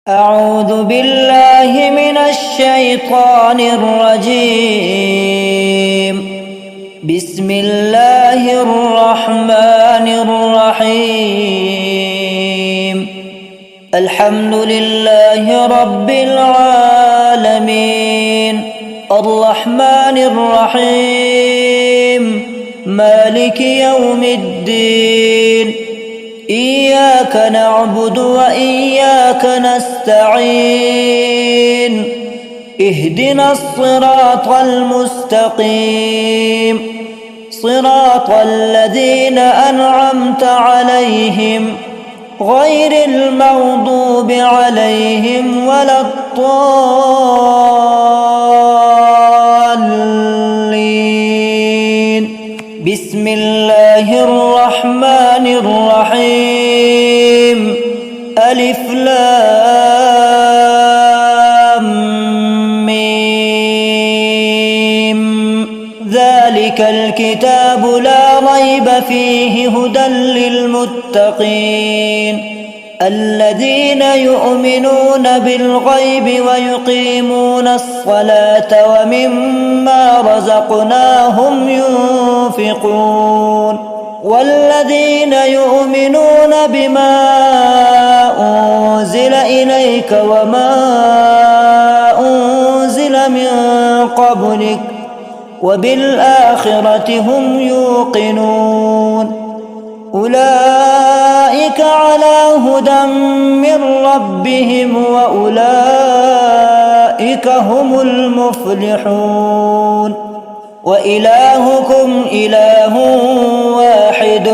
أعوذ بالله من الشيطان الرجيم. بسم الله الرحمن الرحيم. الحمد لله رب العالمين، الرحمن الرحيم، مالك يوم الدين. إياك نعبد وإياك نستعين. اهدنا الصراط المستقيم، صراط الذين أنعمت عليهم غير المغضوب عليهم ولا الضالين. بسم الله الرحمن الرحيم. ألف لام ميم. ذلك الكتاب لا ريب فيه هدى للمتقين الذين يؤمنون بالغيب ويقيمون الصلاة ومما رزقناهم ينفقون والذين يؤمنون بما أنزل إليك وما أنزل من قبلك وبالآخرة هم يوقنون. أولئك على هدى من ربهم وأولئك هم المفلحون. وإلهكم إله واحد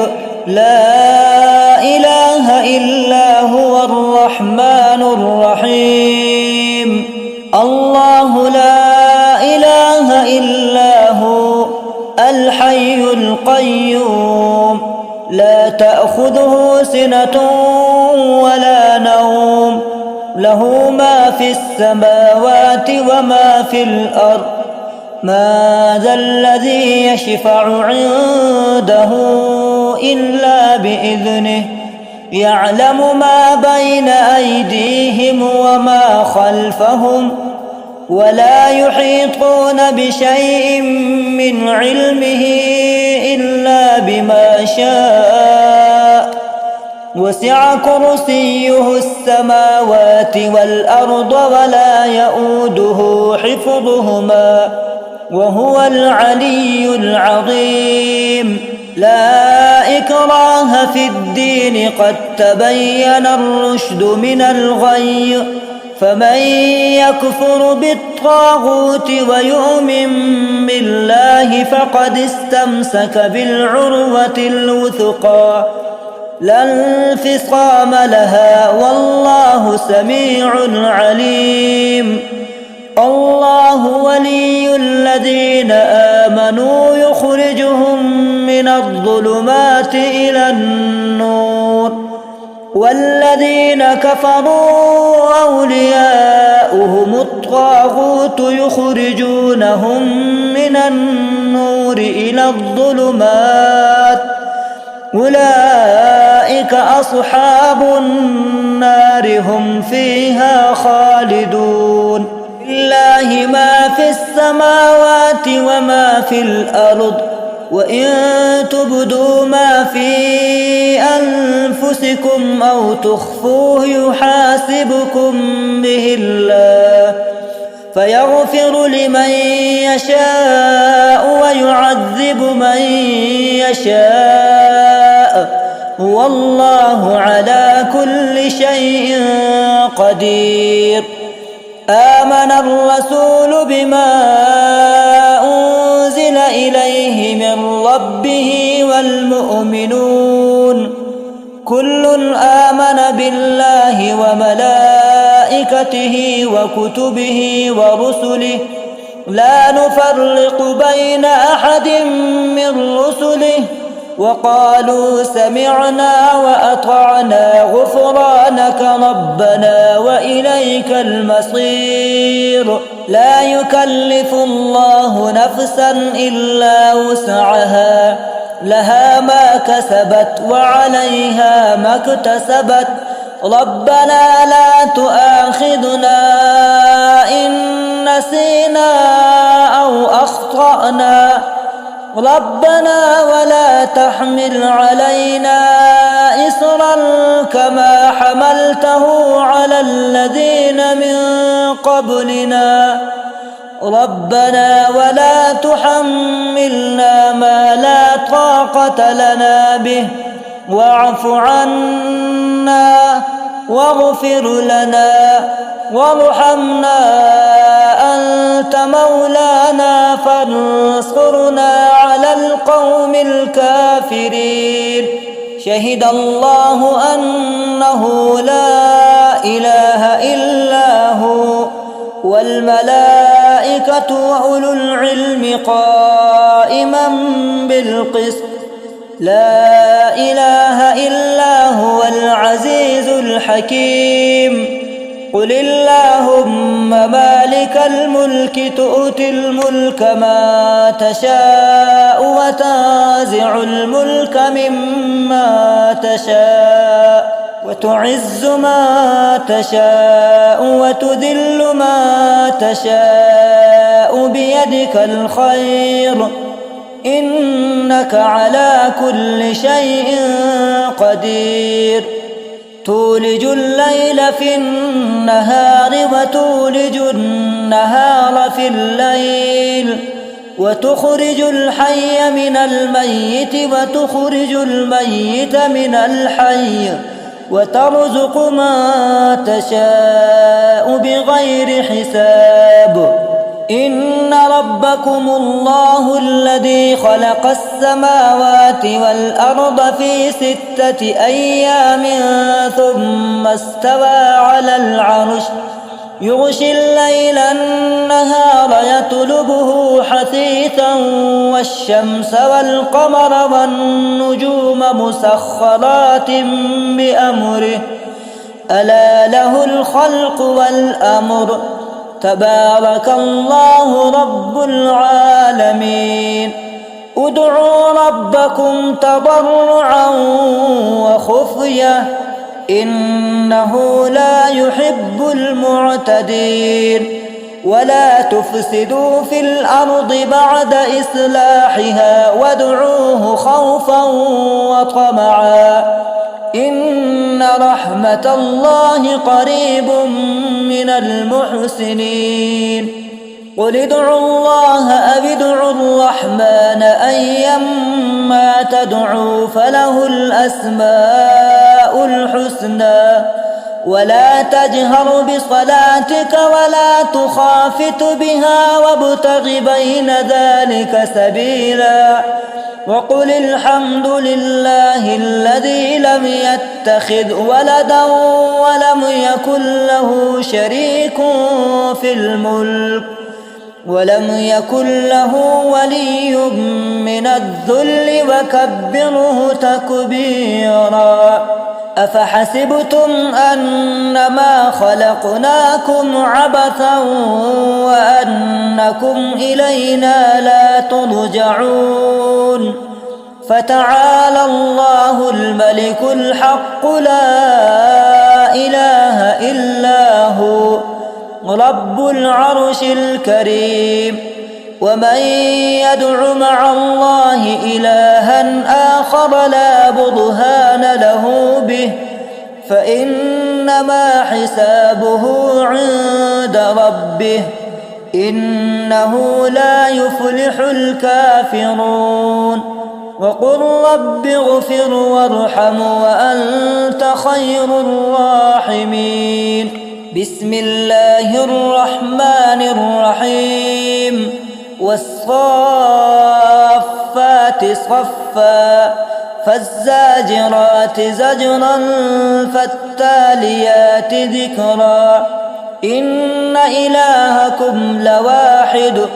لا إله إلا هو الرحمن الرحيم. الله لا إله إلا هو الحي القيوم، لا تأخذه سنة ولا نوم، له ما في السماوات وما في الأرض. ما ذا الذي يشفع عنده إلا بإذنه، يعلم ما بين أيديهم وما خلفهم، ولا يحيطون بشيء من علمه إلا بما شاء. وسع كرسيه السماوات والأرض ولا يؤوده حفظهما وهو العلي العظيم. لا إكراه في الدين، قد تبين الرشد من الغي، فمن يكفر بالطاغوت ويؤمن بالله فقد استمسك بالعروة الوثقى لا انفصام لها، والله سميع عليم. الله ولي الذين آمنوا يخرجهم من الظلمات إلى النور، والذين كفروا أولياؤهم الطاغوت يخرجونهم من النور إلى الظلمات. أولئك أصحاب النار هم فيها خالدون. لله ما في السماوات وما في الأرض، وإن تبدوا ما في أنفسكم أو تخفوه يحاسبكم به الله، فيغفر لمن يشاء ويعذب من يشاء، والله على كل شيء قدير. آمن الرسول بما أنزل إليه من ربه والمؤمنون كل آمن بالله وملائكته وكتبه ورسله لا نفرق بين أحد من رسله، وقالوا سمعنا وأطعنا غفرانك ربنا وإليك المصير. لا يكلف الله نفسا إلا وسعها، لها ما كسبت وعليها ما اكتسبت. ربنا لا تؤاخذنا ربنا ولا تحمل علينا إصرا كما حملته على الذين من قبلنا ربنا ولا تحملنا ما لا طاقة لنا به واعف عنا واغفر لنا وارحمنا أنت مولانا فانصرنا على القوم الكافرين شهد الله أنه لا إله إلا هو والملائكة وأولو العلم قائما بالقسط لا إله إلا هو العزيز الحكيم قل اللهم مالك الملك تؤتي الملك ما تشاء وتنزع الملك مما تشاء وتعز ما تشاء وتذل ما تشاء بيدك الخير إنك على كل شيء قدير تولج الليل في النهار وتولج النهار في الليل وتخرج الحي من الميت وتخرج الميت من الحي وترزق ما تشاء بغير حساب إن ربكم الله الذي خلق السماوات والأرض في 6 أيام ثم استوى على العرش يغشي الليل النهار يطلبه حثيثا والشمس والقمر والنجوم مسخرات بأمره ألا له الخلق والأمر تبارك الله رب العالمين ادعوا ربكم تضرعا وخفية إنه لا يحب المعتدين ولا تفسدوا في الأرض بعد إصلاحها وادعوه خوفا وطمعا إن رحمة الله قريب من المحسنين قل ادعوا الله أو ادعوا الرحمن أيما تدعوا فله الأسماء الحسنى ولا تجهر بصلاتك ولا تخافت بها وابتغ بين ذلك سبيلا وقل الحمد لله الذي لم يتخذ ولدا ولم يكن له شريك في الملك ولم يكن له ولي من الذل وكبره تكبيرا أفحسبتم أنما خلقناكم عبثا وأنكم إلينا لا ترجعون فتعالى الله الملك الحق لا إله إلا هو رب العرش الكريم ومن يدع مع الله إلها آخر لا برهان له به فإنما حسابه عند ربه إنه لا يفلح الكافرون وقل رب اغفر وارحم وأنت خير الراحمين بسم الله الرحمن الرحيم والصافات صفا فالزاجرات زجرا فالتاليات ذكرا إن إلهكم لواحد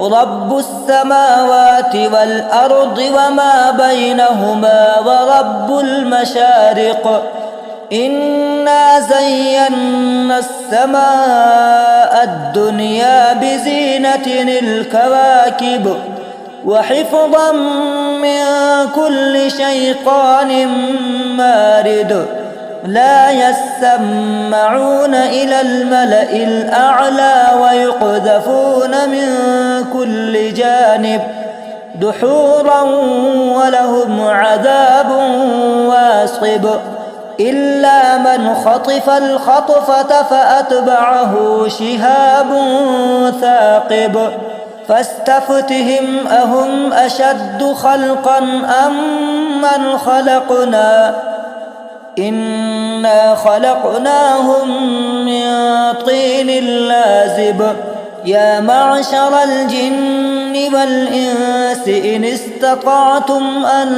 رب السماوات والأرض وما بينهما ورب المشارق إنا زينا السماء الدنيا بزينة الكواكب وحفظا من كل شيطان مارد لا يسمعون إلى الملأ الأعلى ويقذفون من كل جانب دحورا ولهم عذاب واصب إلا من خطف الخطفة فأتبعه شهاب ثاقب فاستفتهم أهم أشد خلقا أم من خلقنا إنا خلقناهم من طين لازب يا معشر الجن والإنس إن استطعتم أن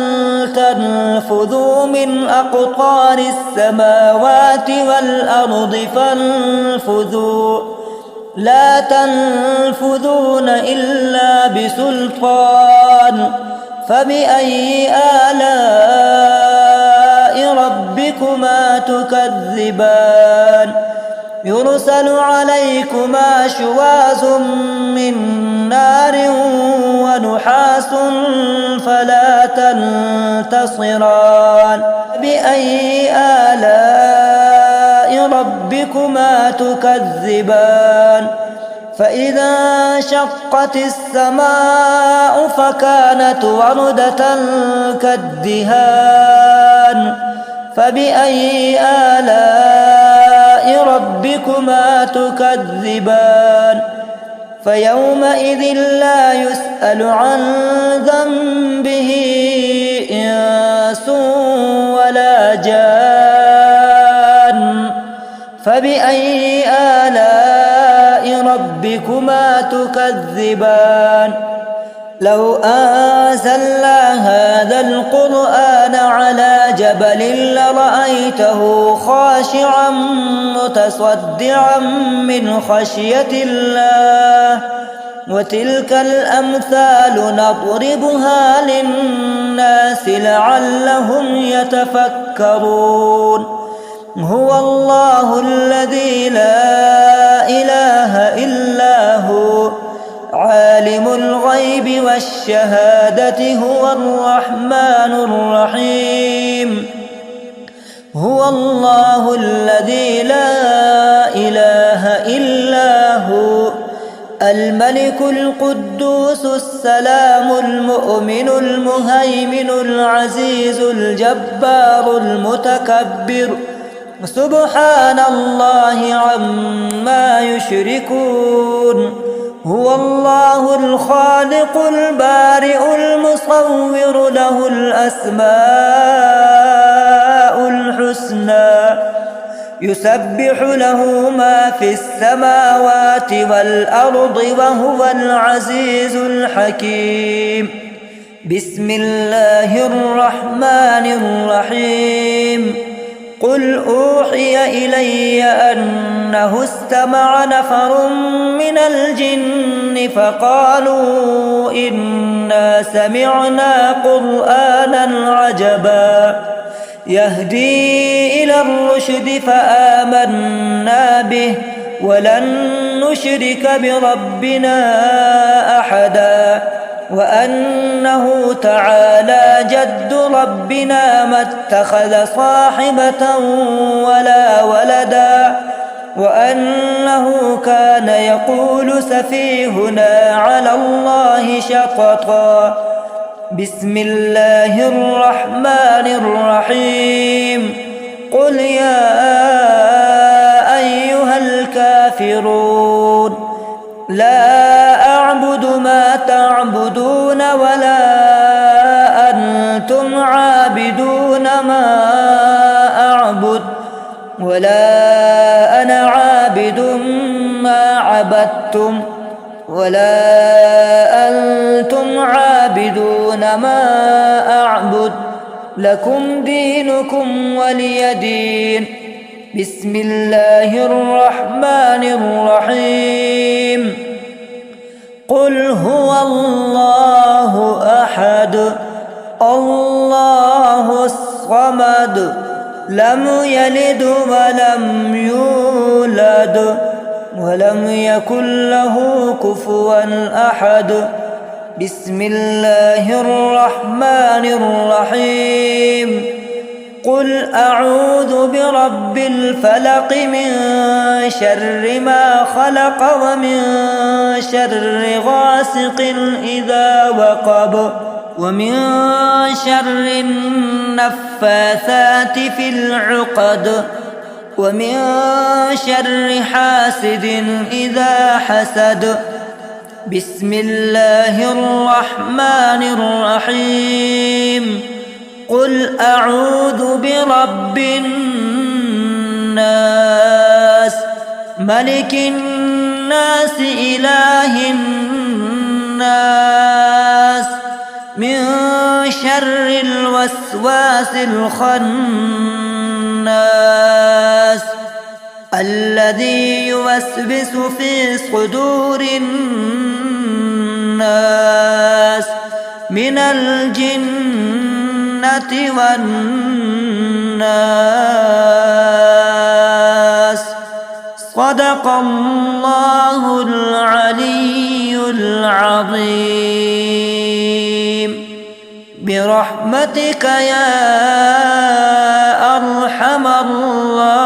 تنفذوا من أقطار السماوات والأرض فانفذوا لا تنفذون إلا بسلطان فبأي آلاء ربكما تكذبان يرسل عليكما شواظ من نار ونحاس فلا تنتصران بأي آلاء ربكما تكذبان فإذا انشقت السماء فكانت وردة كالدهان فبأي آلاء ربكما تكذبان فيومئذ لا يسأل عن ذنبه إنس ولا جان فبأي آلاء ربكما تكذبان لو أنزلنا هذا القرآن على جبل لرأيته خاشعا متصدعا من خشية الله وتلك الأمثال نضربها للناس لعلهم يتفكرون هو الله الذي لا إله إلا هو عالم الغيب والشهادة هو الرحمن الرحيم هو الله الذي لا إله إلا هو الملك القدوس السلام المؤمن المهيمن العزيز الجبار المتكبر سبحان الله عما يشركون هو الله الخالق البارئ المصور له الأسماء الحسنى يسبح له ما في السماوات والأرض وهو العزيز الحكيم بسم الله الرحمن الرحيم قل أوحي إلي أنه استمع نفر من الجن فقالوا إنا سمعنا قرآنا عجبا يهدي إلى الرشد فآمنا به ولن نشرك بربنا أحدا وأنه تعالى جد ربنا ما اتخذ صاحبة ولا ولدا وأنه كان يقول سفيهنا على الله شططا بسم الله الرحمن الرحيم قل يا أيها الكافرون لا أعبد ما تعبدون ولا أنتم عابدون ما أعبد ولا أنا عابد ما عبدتم ولا أنتم عابدون ما أعبد لكم دينكم ولي دين بسم الله الرحمن الرحيم قل هو الله أحد الله الصمد لم يلد ولم يولد ولم يكن له كفوا أحد بسم الله الرحمن الرحيم قل أعوذ برب الفلق من شر ما خلق ومن شر غاسق إذا وقب ومن شر النفاثات في العقد ومن شر حاسد إذا حسد. بسم الله الرحمن الرحيم. قل أعوذ برب الناس ملك الناس إله الناس من شر الوسواس الخناس الذي يوسوس في صدور الناس من الجنة والناس. صدق الله العلي العظيم. برحمتك يا أرحم الراحمين.